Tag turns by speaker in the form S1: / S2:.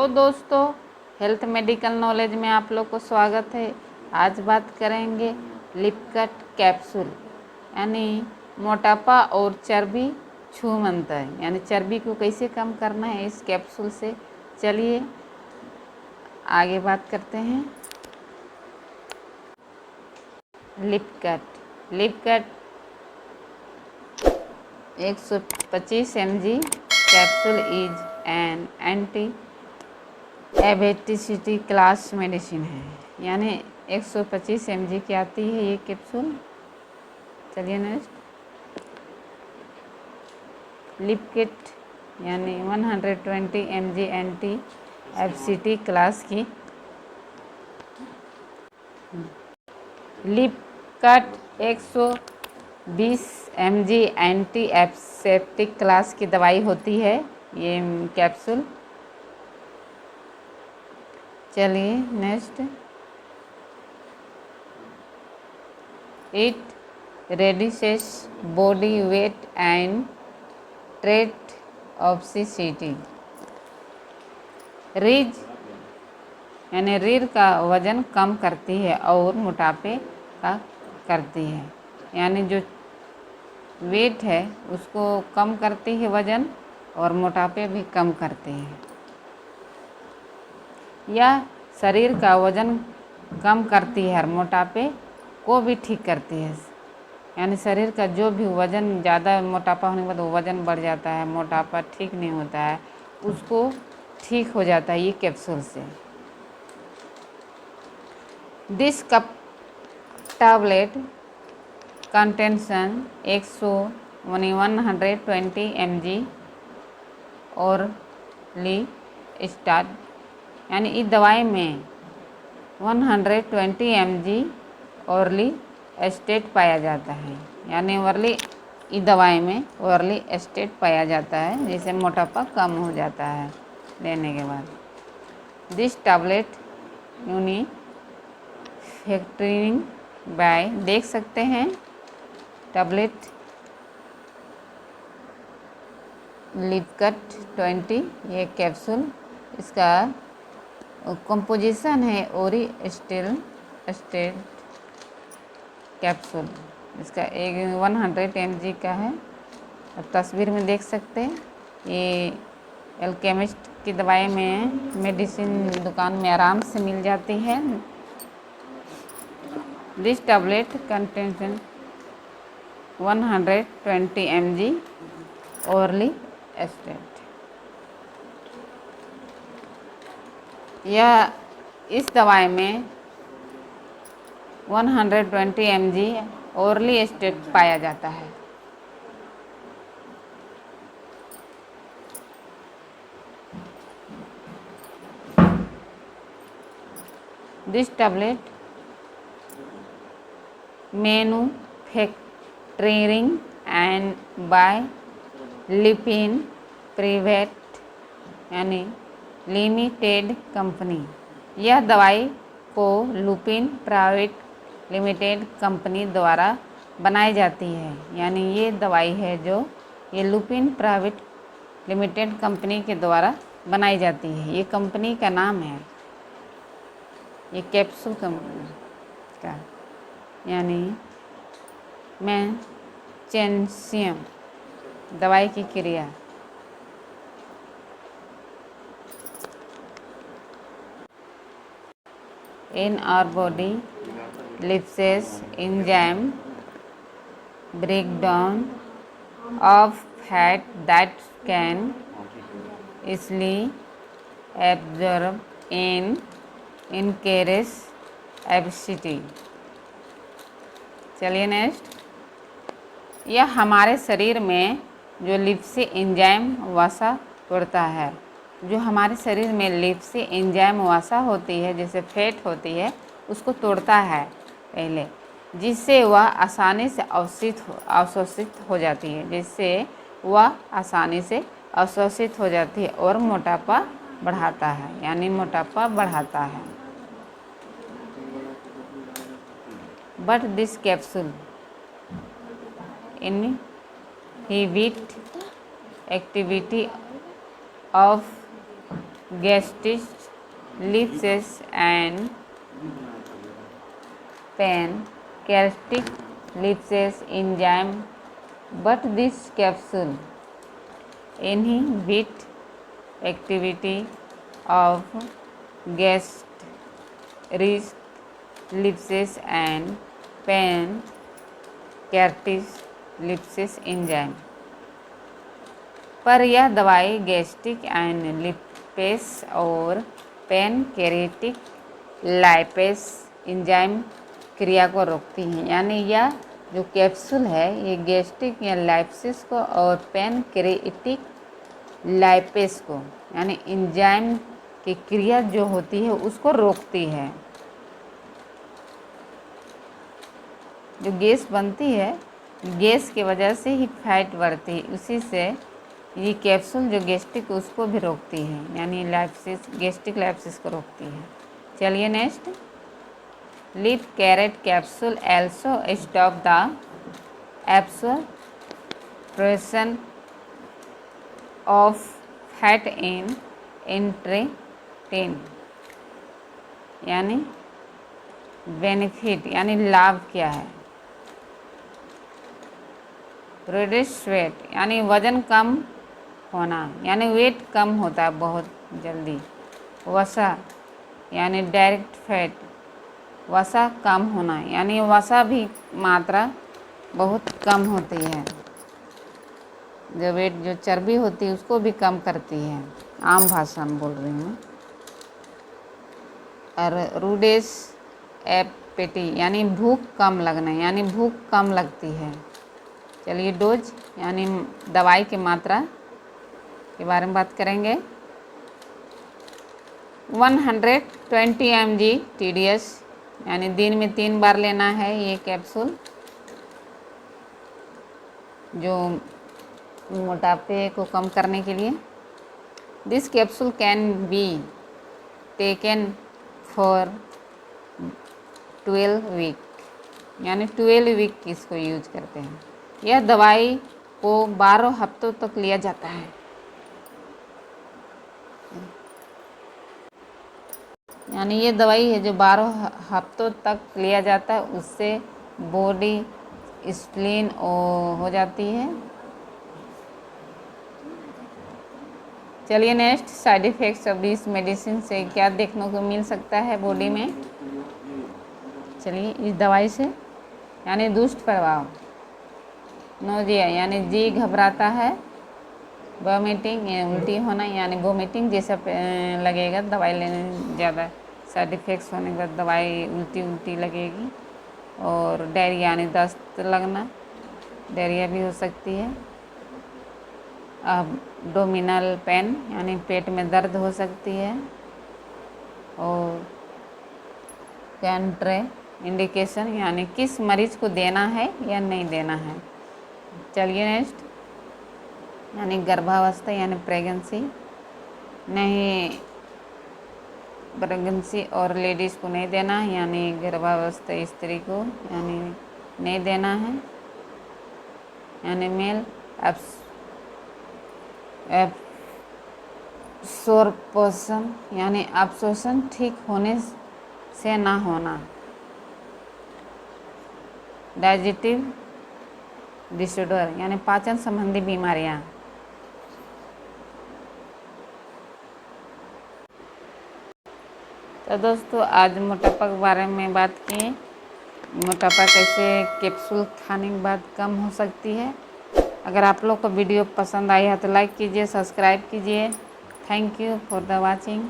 S1: दोस्तों, health medical knowledge में आप लोग को स्वागत है। आज बात करेंगे लिपकट कैप्सूल यानी मोटापा और चर्बी छूमंतर यानी चर्बी को कैसे कम करना है इस कैप्सूल से। चलिए आगे बात करते हैं। Lipcut 125 mg capsule is an anti obesity class medicine है, यानी 125 mg की आती है ये कैप्सूल। चलिए नेक्स्ट, लिपकिट यानी 120 mg एंटी एबसिटी क्लास की। Lipcut 120 mg anti obesity class की दवाई होती है ये कैप्सूल। चलिए next, it reduces body weight and treat obesity. रीढ़ यानी रीढ़ का वजन कम करती है और मोटापे का करती है, यानी जो वेट है उसको कम करती है वजन और मोटापे भी कम करती है। यह शरीर का वजन कम करती है और मोटापे को भी ठीक करती है, यानी शरीर का जो भी वजन ज़्यादा मोटापा होने के बाद वजन बढ़ जाता है, मोटापा ठीक नहीं होता है, उसको ठीक हो जाता है ये कैप्सूल से। This cup tablet contention 120 mg और ली स्टार्ट, यानी इस दवाई में 120 mg औरली एस्टेट पाया जाता है, यानी वर्ली इस दवाई में वर्ली एस्टेट पाया जाता है, जिससे मोटापा कम हो जाता है लेने के बाद। दिस टैबलेट यूनिफैक्चरिंग बाय, देख सकते हैं टैबलेट लिपकट 20 ये कैप्सूल, इसका कंपोजिशन है ओरी स्टेट कैप्सूल। इसका एक 100 mg का है। अब तस्वीर में देख सकते हैं ये एल्केमिस्ट की दवाई में मेडिसिन दुकान में आराम से मिल जाती है। This tablet contention 120 mg orally estate. यह इस दवाई में 120 mg ओरली एस्टेट पाया जाता है। This tablet manufacturing and by Lupin private यानी लिमिटेड कंपनी। यह दवाई को लुपिन प्राइवेट लिमिटेड कंपनी द्वारा बनाई जाती है, यानी ये दवाई है जो ये लुपिन प्राइवेट लिमिटेड कंपनी के द्वारा बनाई जाती है। ये कंपनी का नाम है, ये कैप्सूल कंपनी का, यानी मैग्नीशियम दवाई की क्रिया। In our body, lipase enzyme breakdown of fat that can easily absorb and encourage obesity। चलिए नेक्स्ट, यह हमारे शरीर में जो लिप्से एंजाइम वसा तोड़ता है, जो हमारे शरीर में लिप्से एंजाइम वसा होती है, जैसे फैट होती है, उसको तोड़ता है पहले, जिससे वह आसानी से अवशोषित हो जाती है, जिससे वह आसानी से अवशोषित हो जाती है और मोटापा बढ़ाता है, यानी मोटापा बढ़ाता है। But this capsule inhibit activity of gastrolisis and pancreatic lysis enzyme, but this capsule inhibit activity of gastrolisis and pancreatic lysis enzyme। पर यह दवाई गैस्ट्रिक एंड लिपेस और पैनक्रियाटिक लाइपेस एंजाइम क्रिया को रोकती हैं। यानी यह जो कैप्सूल है ये गैस्ट्रिक या लाइपेस को और पैनक्रियाटिक लाइपेस को यानी एंजाइम की क्रिया जो होती है उसको रोकती है। जो गैस बनती है, गैस की वजह से ही फैट बढ़ती है, उसी से ये कैप्सूल जो गैस्ट्रिक उसको भी रोकती है, यानी लाइपेस गैस्ट्रिक लाइपेस को रोकती है। चलिए next, leaf carat capsule also stop the absorption of fat in intestine. यानी बेनिफिट यानी लाभ क्या है? रिड्यूस वेट यानी वजन कम होना, यानी वेट कम होता है बहुत जल्दी। वसा यानी डायरेक्ट फैट, वसा कम होना, यानी वसा भी मात्रा बहुत कम होती है। जो वेट जो चर्बी होती है उसको भी कम करती है, आम भाषा में बोल रही हूँ। और रूडेस एपेटी यानी भूख कम लगना, यानी भूख कम लगती है। चलिए डोज यानी दवाई की मात्रा के बारे में बात करेंगे। 120 mg TDS यानी दिन में 3 बार लेना है ये कैप्सूल, जो मोटापे को कम करने के लिए। This capsule can be taken for 12 week, यानी 12 वीक इसको यूज करते हैं। यह दवाई को 12 हफ्तों तक लिया जाता है। यानी ये दवाई है जो 12 हफ्तों तक लिया जाता है, उससे बॉडी स्प्लीन हो जाती है। चलिए next, side effects of this medicine से क्या देखने को मिल सकता है बॉडी में। चलिए इस दवाई से यानी दुष्ट प्रभाव, नोजिया यानी जी घबराता है, वॉमिटिंग उल्टी होना यानी वॉमिटिंग जैसा लगेगा दवाई लेने ज़्यादा साइड इफ़ेक्ट्स होने के बाद दवाई उल्टी लगेगी। और डायरिया यानी दस्त लगना, डायरिया भी हो सकती है। एब्डोमिनल पेन यानी पेट में दर्द हो सकती है। और कंट्रे इंडिकेशन यानी किस मरीज को देना है या नहीं देना है। चलिए नेक्स्ट, यानी गर्भावस्था यानी प्रेगनेंसी नहीं, प्रेगनेंसी और लेडीज़ को नहीं देना, यानी गर्भावस्था स्त्री को यानी नहीं देना है। यानी मेल एब्सॉर्प्शन यानी एब्सॉर्प्शन ठीक होने से ना होना। डाइजेस्टिव डिसऑर्डर यानी पाचन संबंधी बीमारियां। तो दोस्तों आज मोटापा के बारे में बात की, मोटापा कैसे कैप्सूल खाने के बाद कम हो सकती है। अगर आप लोग को वीडियो पसंद आई है तो लाइक कीजिए, सब्सक्राइब कीजिए। Thank you for the watching.